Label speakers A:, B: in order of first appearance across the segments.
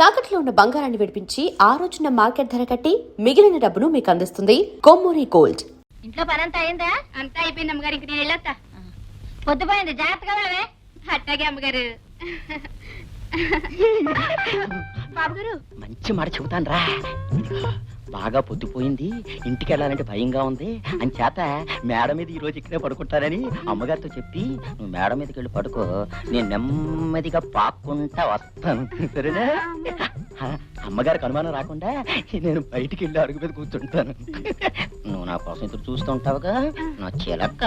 A: తాకట్లో ఉన్న బంగారాన్ని విడిపించి ఆ రోజున మార్కెట్ ధర కట్టి మిగిలిన డబ్బును మీకు అందిస్తుంది కొమ్మూరి గోల్డ్.
B: ఇంట్లో పని అంతా అయిందా? అంతా అయిపోయింది అమ్మగారు. ఇంక నేను వెళ్ళొస్తా. పొద్దుపోయింది, జాగ్రత్తగా వెళ్ళవే. అట్టాగే అమ్మగారు. బాబు గారు
C: మంచి మాట చెబుతాను రా. బాగా పొద్దుపోయింది, ఇంటికి వెళ్ళాలంటే భయంగా ఉంది అని చేత మేడ మీద ఈ రోజు ఇక్కడే పడుకుంటానని అమ్మగారితో చెప్పి నువ్వు మేడ మీదకి వెళ్ళి పడుకో, నేను నెమ్మదిగా పాక్కుంటా వస్తాను, సరేనా? అమ్మగారికి అనుమానం రాకుండా నేను బయటికి వెళ్ళి అడుగు మీద కూర్చుంటాను. నువ్వు నా కోసం ఎదురు చూస్తూ ఉంటావుగా నా చిలక్క.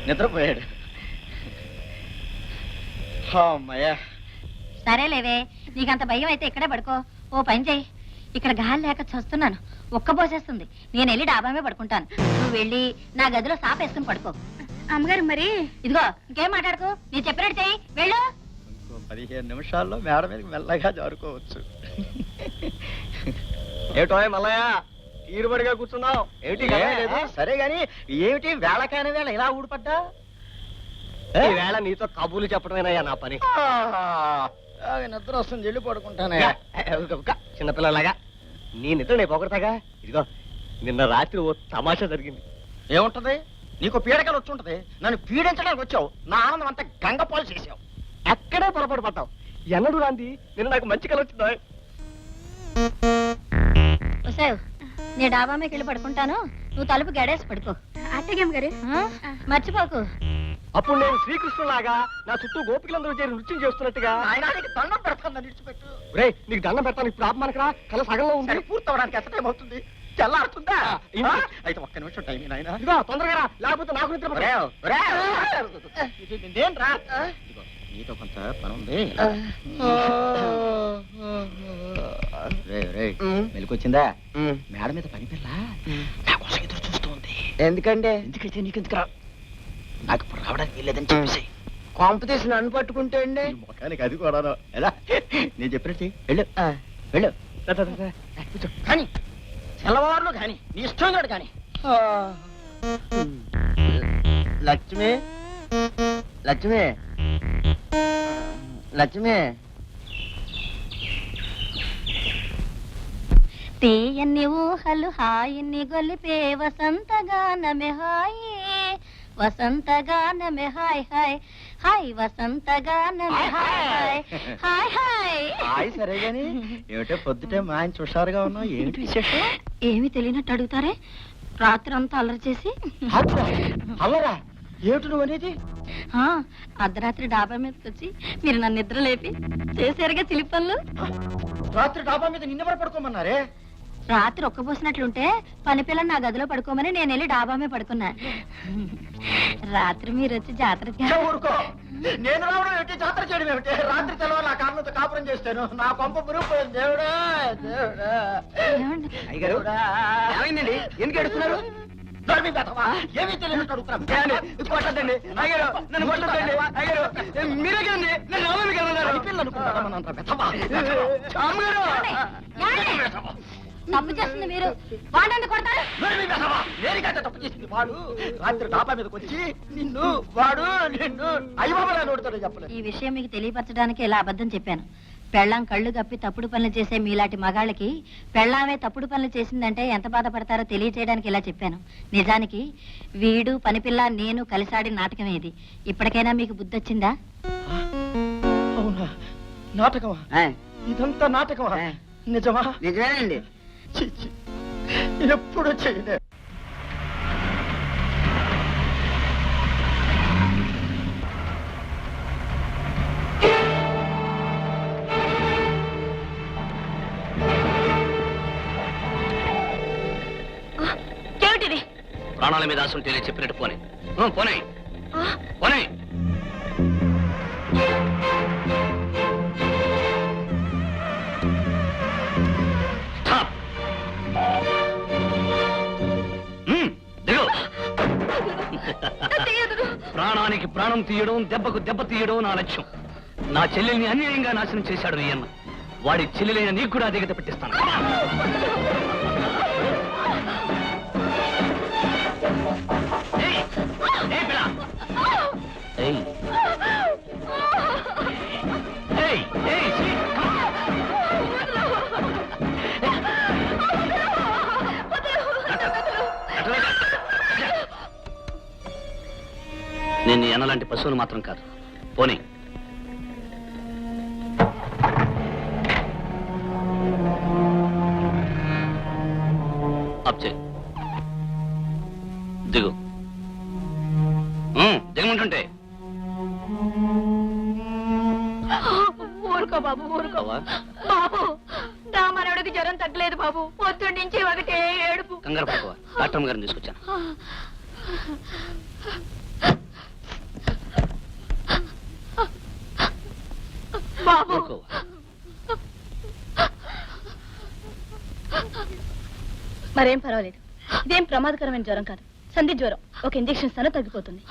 C: నిద్రపోయాడు.
B: సరేలేవే, నీకంత భయం అయితే ఇక్కడే పడుకో. ఓ పని చెయ్యి, ఇక్కడ గాలి లేక చస్తున్నాను, ఒక్క పోసేస్తుంది. నేను వెళ్ళి డాబామే పడుకుంటాను, నువ్వు వెళ్ళి నా గదిలో సాప్ వేసుకుని పడుకో. అమ్మగారు మరి ఇదిగో ఇంకేం మాట్లాడుకో, నేను చెప్పినట్టు చెయ్యి, వెళ్ళు.
C: ఇంకో 15 నిమిషాల్లో మేడ మీదకి మెల్లగా జారుకోవచ్చు. ఏటో మల్లయ్య తీరుబడిగా కూర్చున్నావు ఏమిటి? సరే గాని ఏమిటి వేళకాని వేళ ఇలా ఊడిపడ్డా? వేళ నీతో కబుర్లు చెప్పడమేనయ్యా నా పని. నిద్ర వస్తుంది, వెళ్ళి పడుకుంటానే. చిన్నపిల్లలాగా నీ నిద్ర నేను పొగడతాగా. ఇదిగో నిన్న రాత్రి ఓ తమాషా జరిగింది. ఏముంటది? నీకు పీడకలు వచ్చి ఉంటది, నన్ను పీడించడానికి వచ్చావు, నా ఆనందం అంతా గంగపాలు చేసావు. అక్కడే పొరపాటు పడ్డావు. ఎన్నడు రాంది నిన్న నాకు మంచి కల వచ్చిందా?
B: నేను డాబా మీదకి వెళ్ళి పడుకుంటాను, నువ్వు తలుపు గడేసి పడుకో. అట్టగే అమ్మగారు, మర్చిపోకు.
C: అప్పుడు నేను శ్రీకృష్ణులాగా నా చుట్టూ గోపికలందరూ చేరి నృత్యం చేస్తున్నట్టుగా దండం పెడతాను. రే నీకు దండం పెడతాను, ఇప్పుడు ఆపమానకరా, కళ సగంలో ఉంది. పూర్తవడానికి ఎంత టైం అవుతుంది? తెల్లారుతుందా? అయితే ఒక్క నిమిషం టైం నాయన. ఇదిగో తొందరగా రా, లేకపోతే నాకు నిద్ర నీతో కొంత పని ఉంది. మెలికొచ్చిందా? మేడ మీద పని పిల్ల నా కోసం ఎదురు చూస్తూ ఉంది. ఎందుకంటే నీకెందుకురా, నాకు ఇప్పుడు రావడానికి వీల్లేదని చెప్పేసి కొంప తీసి నన్ను పట్టుకుంటే అండి మొఖానికి అది కూడా. ఎలా నేను చెప్పినట్టు వెళ్ళు వెళ్ళు. కానీ తెల్లవారులు కానీ నీ ఇష్టం కాదు కానీ. లక్ష్మి లక్ష్మి లక్ష్మి
B: తీయన్ని ఊహలు హాయిని గొలిపే వసంతగానమే హాయి, వసంతగానమే హాయ్ హాయ్ హాయ్, వసంతగానమే హాయ్ హాయ్ హాయ్
C: హాయ్. సరే గాని ఏమిటో పొద్దుటే మంచి హుషారుగా ఉన్నావు, ఏమిటి విశేషం?
B: ఏమి తెలియనట్టు అడుగుతారే, రాత్రి అంతా అల్లరి చేసి.
C: అల్లరా? ఏమిటి నువ్వు అనేది?
B: అర్ధరాత్రి డాబా మీదకి వచ్చి మీరు నన్ను నిద్ర లేపి చేశారుగా చిలి పనులు.
C: రాత్రి డాబా మీద నిన్నెవరు పడుకోమన్నారే?
B: రాత్రి ఒక్కబోసినట్లుంటే పని పిల్లని నా గదిలో పడుకోమని నేను వెళ్ళి డాబా మీద పడుకున్నా. రాత్రి మీరు వచ్చి జాతర
C: ఊరుకో. నేను రావడం ఏమిటి, జాతర చేయడం ఏమిటి? రాత్రి తెలవాలి నా కారణంతో కాపురం చేస్తాను, నా కొంప మురిగిపోయింది. దేవుడా దేవుడా. ఏమైందండి, ఎందుకు ఎడుతున్నారు? ఏమీ తెలియనట్టు అడుగుతున్నాను. మీరే కదండి
B: తప్పు చేస్తుంది మీరు, వాడండి కొడతారు.
C: తప్పు చేసింది వాడు. రాత్రి డాబా మీదకి వచ్చి నిన్ను వాడు నిన్ను అయ్యబాబా నోడుతాడు చెప్పలేదు.
B: ఈ విషయం మీకు తెలియపరచడానికి ఇలా అబద్ధం చెప్పాను. పెళ్ళాం కళ్ళు గప్పి తప్పుడు పనులు చేసే మీలాంటి మగాళ్ళకి పెళ్ళామే తప్పుడు పనులు చేసిందంటే ఎంత బాధపడతారో తెలియచేయడానికి ఇలా చెప్పాను. నిజానికి వీడు పనిపిల్ల నేను కలిసాడి నాటకమే ఇది. ఇప్పటికైనా మీకు బుద్ధి వచ్చిందా?
C: అవునా? నాటకమా? ఇదంతా నాటకమా? నిజమా?
D: నిజమేనండి.
C: ఎప్పుడు చేయలే.
E: ప్రాణాల మీద ఆశ ఉంటే చెప్పినట్టు పోనీ పోనీ పోనీ. ప్రాణానికి ప్రాణం తీయడం, దెబ్బకు దెబ్బ తీయడం నా లక్ష్యం. నా చెల్లెల్ని అన్యాయంగా నాశనం చేశాడు ఈయన. వాడి చెల్లెలైన నీకు కూడా దిగత పెట్టిస్తాను. నేను నీ అన్నలాంటి పశువులు మాత్రం కాదు. పోనీ. అప్ చేయి. దిగు. దిగమంటుంటే
B: ఊరుకో బాబు, ఊరుకో
E: అవా?
B: బాబు. నా మనవడికి జ్వరం తగ్గలేదు బాబు, పొద్దున్న నుంచి ఒకటే ఏడుపు.
E: కంగారు పడుకోవా, డాక్టర్ గారిని తీసుకొచ్చాను.
B: బాబు
E: ఊరుకోవా.
D: మరేం పర్వాలేదు. ఇదేం ప్రమాదకరమైన జ్వరం కాదు, సంధి జ్వరం. ఒక ఇంజెక్షన్ ఇస్తానో తగ్గిపోతుంది.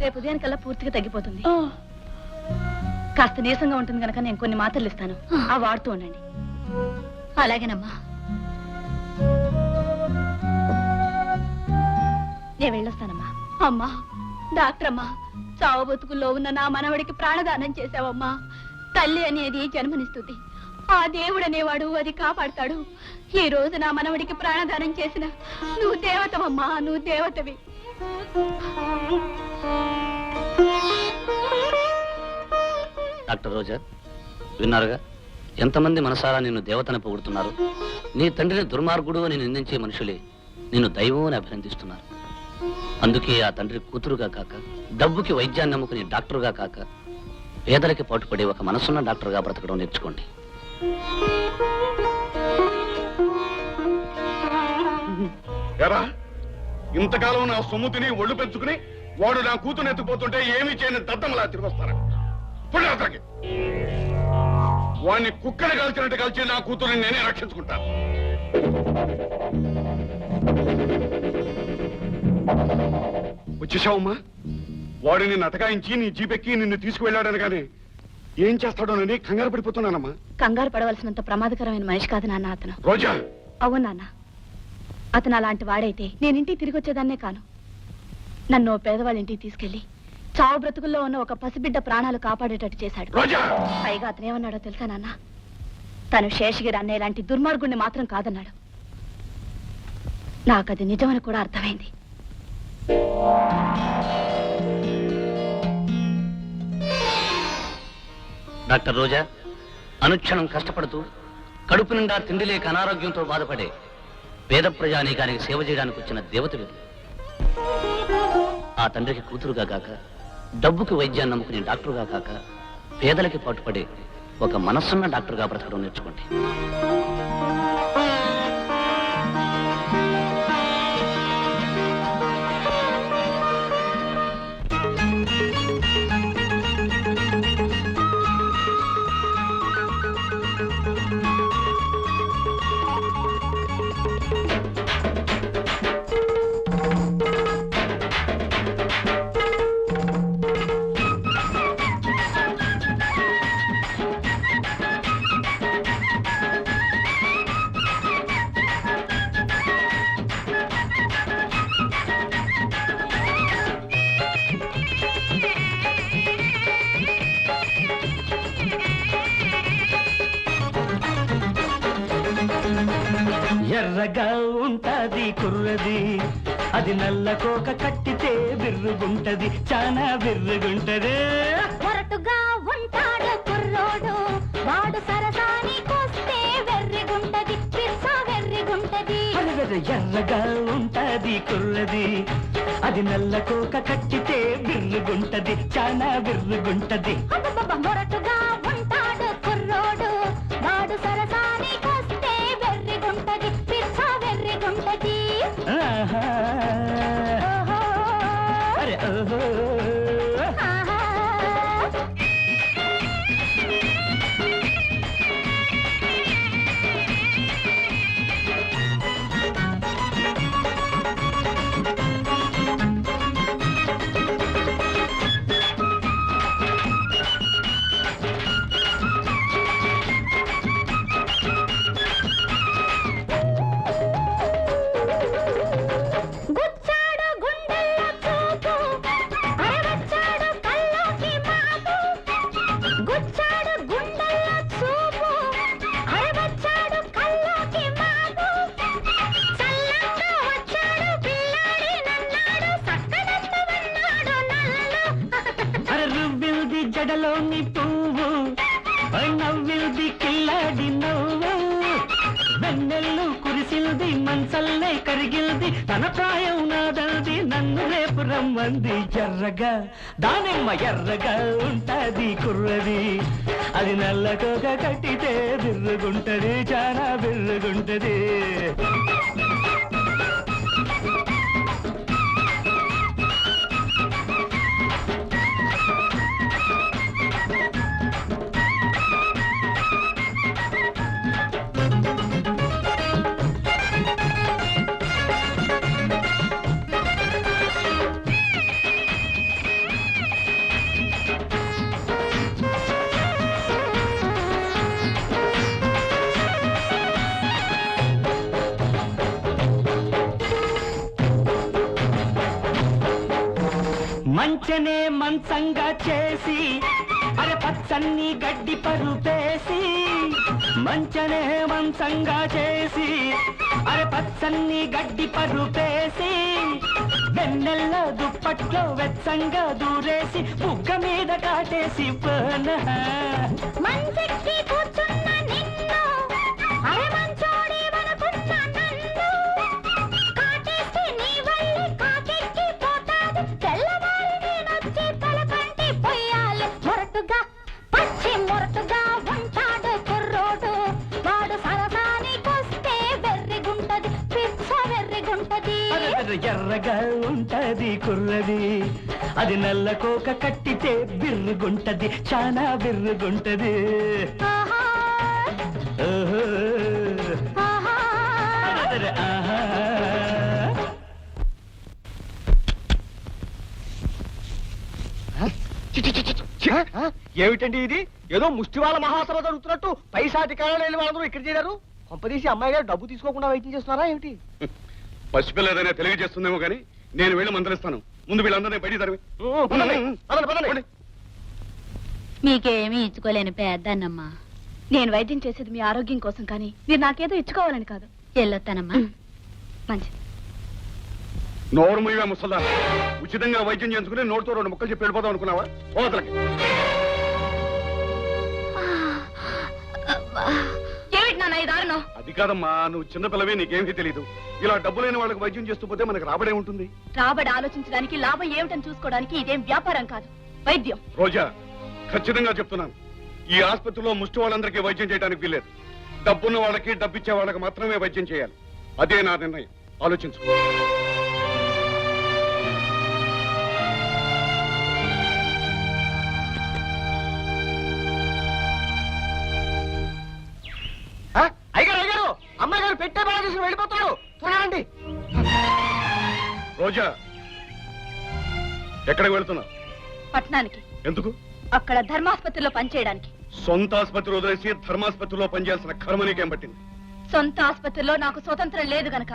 D: రేపు ఉదయానికల్లా పూర్తిగా తగ్గిపోతుంది. కాస్త నీరసంగా ఉంటుంది కనుక నేను కొన్ని మాత్రలు ఇస్తాను, ఆ వాడుతూ ఉండండి.
B: అలాగేనమ్మా.
D: నేను వెళ్ళొస్తానమ్మా.
B: అమ్మా, డాక్టర్ అమ్మా, చావు బతుకుల్లో ఉన్న నా మనవడికి ప్రాణదానం చేశావమ్మా. తల్లి అనేది జన్మనిస్తుంది, ఆ దేవుడు అనేవాడు అది కాపాడతాడు. ఈ రోజు నా మనవడికి ప్రాణదానం చేసిన నువ్వు దేవతవమ్మా, నువ్వు దేవతవి.
E: డాక్టర్ రోజా, విన్నారుగా ఎంతమంది మనసారా నిన్ను దేవతని పొగుడుతున్నారు. నీ తండ్రిని దుర్మార్గుడు అని నిందించే మనుషులే నిన్ను దైవం అని అభినందిస్తున్నారు. అందుకే ఆ తండ్రి కూతురుగా కాక, డబ్బుకి వైద్యాన్ని నమ్ముకుని డాక్టరుగా కాక, పేదలకి పాటుపడే ఒక మనసున్న డాక్టర్గా బ్రతకడం నేర్చుకోండి.
F: ఎరా, ఇంతకాలం నా సొమ్ము తిని ఒళ్ళు పెంచుకుని వాడు నా కూతురు ఎత్తుకుపోతుంటే ఏమీ చేయని దద్దమ్మలా తిరిగొస్తారా? పుణ్యాతకి వాడిని కుక్కని కలిసినట్టు కలిసి నా కూతురుని నేనే రక్షించుకుంటాను. వచ్చేసావమ్మా? వాడిని నటకాయించి నీ జీపెక్కి నిన్ను తీసుకువెళ్ళాడని కానీ ఏం చేస్తాడోనని కంగారు పడిపోతున్నానమ్మా.
D: కంగారు పడవలసినంత ప్రమాదకరమైన మనిషి కాదు నాన్న అతను.
F: రోజా,
D: అవును నాన్న, అతను అలాంటి వాడైతే నేను ఇంటికి తిరిగి వచ్చేదాన్నే కాను. నన్ను ఓ పేదవాళ్ళ ఇంటికి తీసుకెళ్లి చావు బ్రతుకుల్లో ఉన్న ఒక పసిబిడ్డ ప్రాణాలు కాపాడేటట్టు చేశాడు.
F: రోజా!
D: పైగా అతను ఏమన్నాడో తెలుసా నాన్న? తను శేషగిరి అన్నయ్య లాంటి దుర్మార్గుణ్ణి మాత్రం కాదన్నాడు. నాకది నిజమని కూడా అర్థమైంది.
E: డాక్టర్ రోజా, అనుక్షణం కష్టపడుతూ కడుపు నిండా తిండి లేక అనారోగ్యంతో బాధపడే పేద ప్రజానీకానికి సేవ చేయడానికి వచ్చిన దేవతలు. ఆ తండ్రికి కూతురుగా కాక, డబ్బుకి వైద్యాన్ని నమ్ముకునే డాక్టరుగా కాక, పేదలకి పాటుపడే ఒక మనస్సున్న డాక్టర్గా బ్రతకడం నేర్చుకోండి.
G: ఎర్రగా ఉంటాది కుర్రది, అది నల్ల కోక కట్టితే బిర్రుగుంటది, చానా బిర్రుగుంటది.
B: మొరటుగా ఉంటాడు కుర్రోడు, వాడు సరసానికొస్తే వెర్రిగుంటది, పిర్సా వెర్రిగుంటది.
G: ఎర్రగా ఉంటాది కుర్రది, అది నల్ల కోక కట్టితే బిర్రుగుంటది, చానా బిర్రుగుంటది.
B: అబ్బబ్బబ్బ, మొరటుగా ఉంటాడు కుర్రోడు, వాడు సరసానికొస్తే వెర్రిగుంటది, పిర్సా వెర్రిగుంటది.
G: ఆహా,
B: ఓహో,
G: అరే ఓహో.
B: ఆహా.
G: జడలోని పువ్వు నవ్విల్ది కిల్లాడి నవ్వు వెన్నెల్లు కురిసిల్ది మంచల్లే కరిగిల్ది తన ప్రాయం నాదల్ది నన్ను రేపు రమ్మంది ఎర్రగా దానిమ్మ ఎర్రగా ఉంటది కుర్రది అది నల్లకోక కట్టితే బిర్రుగుంటది చాలా బిర్రుగుంటది మంచనే మంచంగా చేసి అరే పచ్చన్ని గడ్డి పరుపేసి మంచనే మంచంగా చేసి అరే పచ్చన్ని గడ్డి పరుపేసి వెన్నెల్ల దుప్పట్లో వెచ్చంగా దూరేసి బుగ్గ మీద కాటేసి పోనా
D: మంచెక్కి కూర్చున్న నిన్ను అరే మంచోడి వనకున్న నన్ను కాటేస్తే నీ వల్లే కాకెక్కి పోతాది తెల్లవారి నేనొచ్చి తలకంటి పొయ్యాలి మొరటుగా పచ్చి మొరటుగా ఉంటాడు కుర్రోడు వాడు సరసానికొస్తే వెర్రిగుంటది పిచ్చ వెర్రిగుంటది
G: ఎర్రగా ఉంటది కుర్రది అది నల్ల కోక కట్టితే బిర్రుగుంటది చాలా బిర్రుగుంటది
D: ఆహా
G: ఓహో.
D: ఆహా
G: అరెరె, ఆహా.
C: ఏమిటండి ఇది ఏదో ముష్టి వాళ్ళ మహాసభ జరుగుతున్నట్టు పైసాధికారులు లేని వాళ్ళందరూ ఇక్కడ చేరారు కొంపదీసి అమ్మాయి గారు డబ్బు తీసుకోకుండా వైద్యం చేస్తున్నారా ఏమిటి
F: పసిపిల్ల ఏదైనా తెలియజేస్తుందేమో కానీ నేను వెళ్ళి మందలిస్తాను. ముందు వీళ్ళందరినీ బయటికి తరిమి.
C: పదండి.
B: మీకేమీ ఇచ్చుకోలేని పెద్దన్నమ్మా.
D: నేను వైద్యం చేసేది మీ ఆరోగ్యం కోసం కానీ మీరు నాకేదో ఇచ్చుకోవాలని కాదు.
B: వెళ్ళొస్తానమ్మా.
D: మంచిది.
F: నోరు మూయవే ముసల్దా. ఉచితంగా వైద్యం చేయించుకుని నోటితో 2 ముక్కలు చెప్పి వెళ్ళిపోదాం అనుకున్నావా? ఓతలకి
D: ఏమిటి నాన్న ఈ దారుణం?
F: అది కాదమ్మా, నువ్వు చిన్నపిల్లవే, నీకేమీ తెలియదు. ఇలా డబ్బు లేని వాళ్ళకి వైద్యం చేస్తూ పోతే మనకు రాబడే ఉంటుంది.
D: రాబడి ఆలోచించడానికి లాభం ఏమిటని చూసుకోవడానికి ఇదేం వ్యాపారం కాదు, వైద్యం.
F: రోజా, ఖచ్చితంగా చెప్తున్నాను, ఈ ఆసుపత్రిలో ముష్టి వాళ్ళందరికీ వైద్యం చేయడానికి వీల్లేదు. డబ్బున్న వాళ్ళకి డబ్బిచ్చే వాళ్ళకి మాత్రమే వైద్యం చేయాలి. అదే నా నిర్ణయం. ఆలోచించు.
C: అయ్యారు అమ్మాయి గారు పెట్టే బాగా తీసుకుని వెళ్ళిపోతాడు. త్వరగా రండి.
F: రోజా, ఎక్కడికి వెళ్తున్నావు?
D: పట్టణానికి.
F: ఎందుకు?
D: అక్కడ ధర్మాసుపత్రిలో పనిచేయడానికి.
F: సొంత ఆసుపత్రి వదిలేసి ధర్మాసుపత్రిలో పనిచేయాల్సిన కర్మ నీకేం పట్టింది?
D: సొంత ఆసుపత్రిలో నాకు స్వతంత్రం లేదు గనక.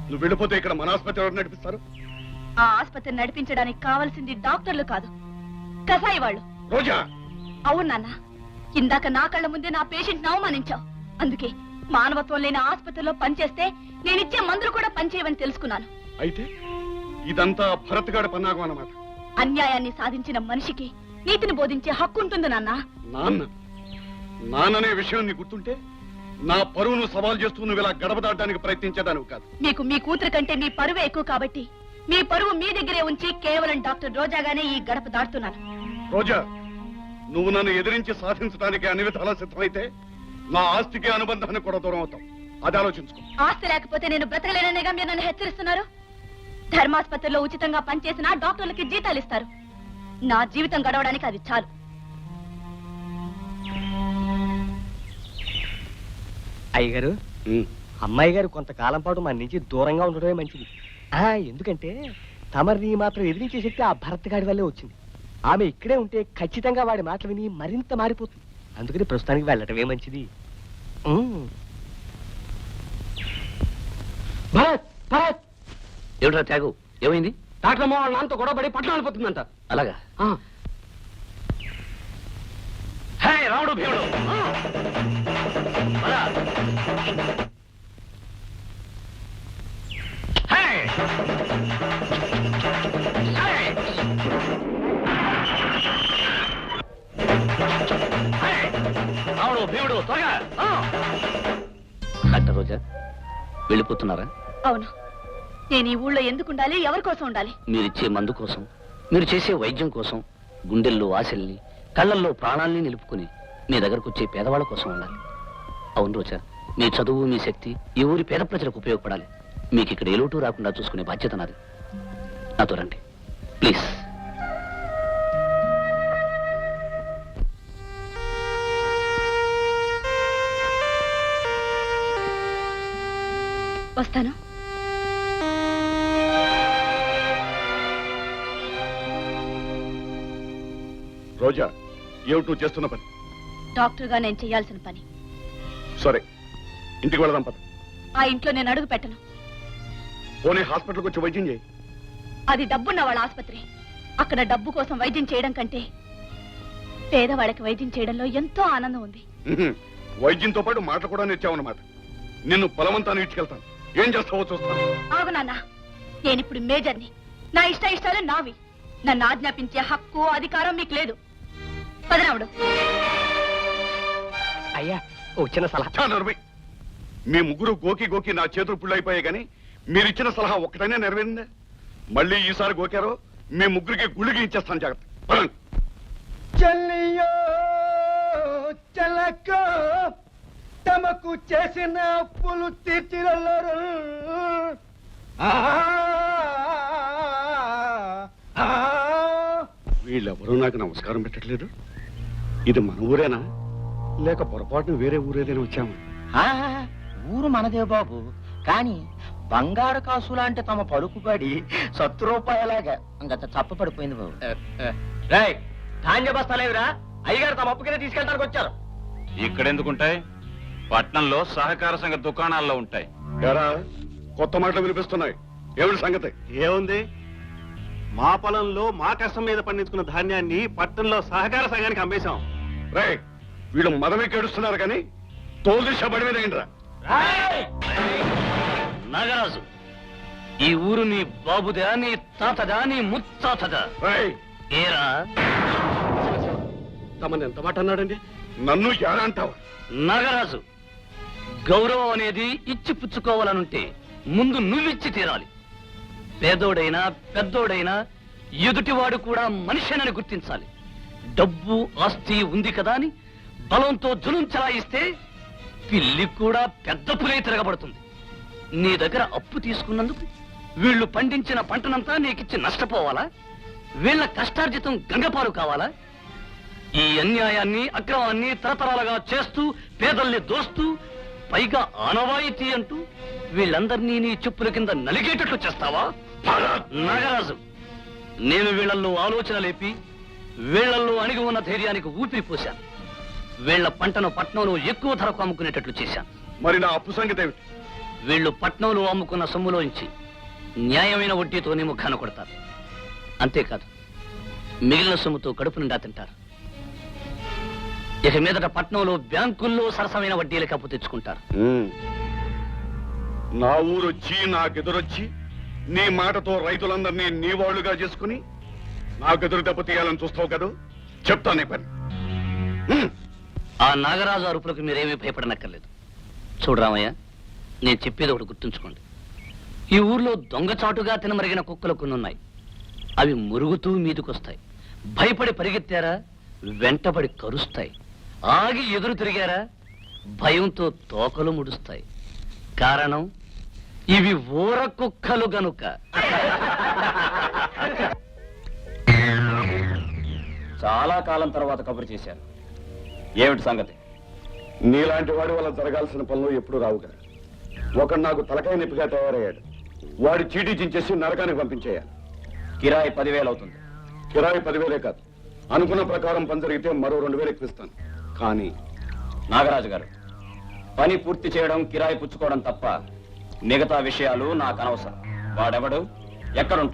F: నువ్వు వెళ్ళిపోతే ఇక్కడ మన ఆసుపత్రి ఎవరు నడిపిస్తారు?
D: ఆ ఆసుపత్రి నడిపించడానికి కావాల్సింది డాక్టర్లు కాదు, కసాయి వాళ్ళు.
F: రోజా,
D: అవును నాన్న, ఇందాక నా కళ్ళ ముందే నా పేషెంట్ అవమానించావు. అందుకే మానవత్వం లేని ఆసుపత్రిలో పనిచేస్తే నేనిచ్చే మందులు కూడా పనిచేయవని తెలుసుకున్నాను.
F: అయితే ఇదంతా భరత్గాడి పన్నాగం అన్నమాట.
D: అన్యాయాన్ని సాధించిన మనిషికి నీతిని బోధించే హక్కు ఉంటుంది నాన్న.
F: నాన్ననే విషయం నీ గుర్తుంటే నా పరువును సవాల్ చేస్తూ నువ్వు ఇలా గడప దాటడానికి ప్రయత్నించేదానివి కాదు.
D: మీకు మీ కూతురు కంటే మీ పరువే ఎక్కువ కాబట్టి మీ పరువు మీ దగ్గరే ఉంచి కేవలం డాక్టర్ రోజాగానే ఈ గడప దాటుతున్నాను.
F: రోజా, నువ్వు నన్ను ఎదిరించి సాధించడానికి అన్ని విధాలా సిద్ధమైతే నా ఆస్తికి అనుబంధాన్ని కూడా దూరం అవుతాం. అది ఆలోచించుకో.
D: ఆస్తి లేకపోతే నేను బ్రతకలేననేగా మీరు నన్ను హెచ్చరిస్తున్నారు. ధర్మాసుపత్రిలో ఉచితంగా పనిచేసిన డాక్టర్లకి జీతాలు ఇస్తారు. నా జీవితం గడవడానికి అది చాలు.
C: అయ్యగారు, అమ్మాయి గారు కొంతకాలం పాటు మన నుంచి దూరంగా ఉండడమే మంచిది. ఎందుకంటే తమరిని మాత్రం ఎదిరించే శక్తి ఆ భరత్ గాడి వల్లే వచ్చింది. ఆమె ఇక్కడే ఉంటే ఖచ్చితంగా వాడి మాటలు విని మరింత మారిపోతుంది. అందుకని ప్రస్తుతానికి వెళ్ళటమే మంచిది. భరత్, భరత్,
E: ఏమిట్రా త్యాగు, ఏమైంది?
C: డాక్టర్ అమ్మ వాళ్ళ నాన్నతో గొడవపడి పట్టణం వెళ్ళిపోతుందంట.
E: అలాగా? హే రాముడు భీముడు, పద. హే! హే! రోజా వెళ్ళిపోతున్నారా?
D: అవును, నేను ఈ ఊళ్ళో ఎందుకు ఉండాలి, ఎవరి కోసం ఉండాలి?
E: మీరిచ్చే మందు కోసం, మీరు చేసే వైద్యం కోసం, గుండెల్లో ఆశల్ని, కళ్ళల్లో ప్రాణాల్ని నిలుపుకుని మీ దగ్గరకు వచ్చే పేదవాళ్ళ కోసం ఉండాలి. అవును రోజా, మీ చదువు, మీ శక్తి ఈ ఊరి పేద ప్రజలకు ఉపయోగపడాలి. మీకు ఇక్కడ ఏ లోటు రాకుండా చూసుకునే బాధ్యత నాది. నాతో రండి ప్లీజ్.
D: వస్తాను.
F: రోజా, ఏమిటి నువ్వు చేస్తున్న పని?
D: డాక్టర్గా నేను చేయాల్సిన పని.
F: సరే, ఇంటికి వెళదాం పద.
D: ఆ ఇంట్లో నేను అడుగు పెట్టను.
F: పోనీ హాస్పిటల్కి వచ్చి వైద్యం చేయి.
D: అది డబ్బున్న వాళ్ళ ఆసుపత్రి. అక్కడ డబ్బు కోసం వైద్యం చేయడం కంటే పేదవాళ్ళకి వైద్యం చేయడంలో ఎంతో ఆనందం ఉంది.
F: వైద్యంతో పాటు మాటలు కూడా నేర్చావన్నమాట. నిన్ను బలవంతాన్ని ఇచ్చుకెళ్తాను. ఏం చేస్తావో చూస్తాను.
D: ఆగు నాన్న, నేనిప్పుడు మేజర్ని. నా ఇష్టాలు నావి. నన్ను ఆజ్ఞాపించే హక్కు, అధికారం మీకు లేదు. పదరాముడు.
C: అయ్యా, ఒక చిన్న సలహా.
F: మీ ముగ్గురు గోకి నా చేతులు పుళ్ళైపోయాయి కానీ మీరిచ్చిన సలహా ఒక్కటైనా నెరవేరిందే? మళ్ళీ ఈసారి గోకారో మీ ముగ్గురికి గుళ్ళకి ఇచ్చేస్తాను. జాగ్రత్త.
C: చెల్లియో చెలక తమకు చేసిన అప్పులు తీర్చిరల్లరు.
F: వీళ్ళెవరూ నాకు నమస్కారం పెట్టట్లేదు. ఇది మన ఊరేనా లేక పొరపాటున వేరే ఊరేదైనా వచ్చాము?
C: ఊరు మనదే బాబు, కానీ బంగారు కాసు లాంటి తమ పలుకుబడి 100 రూపాయలాగా అంత చప్పపడిపోయింది బాబు. ధాన్య బస్తాలేవిరా? అయ్యగారు తమ అప్పు కింద తీసుకెళ్ళడానికి వచ్చారు.
H: ఇక్కడెందుకుంటాయి? పట్నంలో సహకార సంఘ దుకాణాల్లో ఉంటాయి.
F: ఎరా, కొత్త మాటలు వినిపిస్తున్నాయి. ఏమిటి సంగతి?
I: ఏముంది, మా పొలంలో మా కష్టం మీద పండించుకున్న ధాన్యాన్ని పట్టణంలో సహకార సంఘానికి అమ్మేశాం.
F: రే, వీళ్ళు మదమే కేడుస్తున్నారు కానీ తోలు షబడి మీద ఏంట్రా?
E: నాగరాజు, ఈ ఊరు నీ బాబుదా, నీ తాతదా, నీ ముత్తాతదా? ఏరా,
F: తమని ఎంత మాట అన్నాడండి? నన్ను ఎలా అంటావు?
E: నాగరాజు, గౌరవం అనేది ఇచ్చి పుచ్చుకోవాలనుంటే ముందు నువ్విచ్చి తీరాలి. పేదోడైనా పెద్దోడైనా ఎదుటివాడు కూడా మనిషినని గుర్తించాలి. డబ్బు ఆస్తి ఉంది కదా అని బలంతో జులుం చలాయిస్తే పిల్లి కూడా పెద్ద పులై తిరగబడుతుంది. నీ దగ్గర అప్పు తీసుకున్నందుకు వీళ్ళు పండించిన పంటనంతా నీకిచ్చి నష్టపోవాలా? వీళ్ళ కష్టార్జితం గంగపాలు కావాలా? ఈ అన్యాయాన్ని, అక్రమాన్ని తరతరాలుగా చేస్తూ పేదల్ని దోస్తూ పైగా ఆనవాయితీ అంటూ వీళ్ళందరినీ నీ చెప్పుల కింద నలిగేటట్లు చేస్తావా? నాగరాజు, నేను వీళ్ళల్లో ఆలోచన లేపి వీళ్ళల్లో అణిగి ఉన్న ధైర్యానికి ఊపిరి పోశాను. వీళ్ల పంటను పట్నంలో ఎక్కువ ధరకు అమ్ముకునేటట్లు చేశాను.
F: మరి నా అప్పు సంగతి ఏమిటి?
E: వీళ్ళు పట్నంలో అమ్ముకున్న సొమ్ములోంచి న్యాయమైన వడ్డీతోనే ముఖాన కొడతారు. అంతేకాదు, మిగిలిన సొమ్ముతో కడుపు నిండా తింటారు. ఇక మీదట పట్నంలో బ్యాంకుల్లో సరసమైన వడ్డీలకు అప్పు తెచ్చుకుంటారు.
F: నా ఊరొచ్చి నాకెదురొచ్చి నీ మాటతో రైతులందరినీ నీ వాళ్ళుగా చేసుకుని నాకెదురు దెబ్బతీయాలని చూస్తావు కదా? చెప్తాను నీ పని.
E: ఆ నాగరాజు అరుపులకు మీరేమీ భయపడనక్కర్లేదు. చూడరామయ్య, నేను చెప్పేది ఒకటి గుర్తుంచుకోండి. ఈ ఊర్లో దొంగచాటుగా తినమరిగిన కుక్కలు కొన్నున్నాయి. అవి మురుగుతూ మీదుకొస్తాయి. భయపడి పరిగెత్తారా, వెంటబడి కరుస్తాయి. ఆగి ఎదురు తిరిగారా, భయంతో తోకలు ముడుస్తాయి. కారణం, ఇవి ఊర కుక్కలు గనుక.
H: చాలా కాలం తర్వాత కబురు చేశాను. ఏమిటి సంగతి?
F: నీలాంటి వాడి వల్ల జరగాల్సిన పనులు ఎప్పుడు రావు కదా. ఒకడు నాకు తలకాయ నొప్పిగా తయారయ్యాడు. వాడి చీటీ చించేసి నరకానికి పంపించేయాలి.
H: కిరాయి 10,000 అవుతుంది.
F: కిరాయి 10,000 కాదు, అనుకున్న ప్రకారం పని జరిగితే మరో 2,000 ఎక్కువిస్తాను. కానీ
H: నాగరాజు గారు, పని పూర్తి చేయడం, కిరాయి పుచ్చుకోవడం తప్ప మిగతా విషయాలు నాకు అనవసరం. వాడెవడు, ఎక్కడుంటాడు?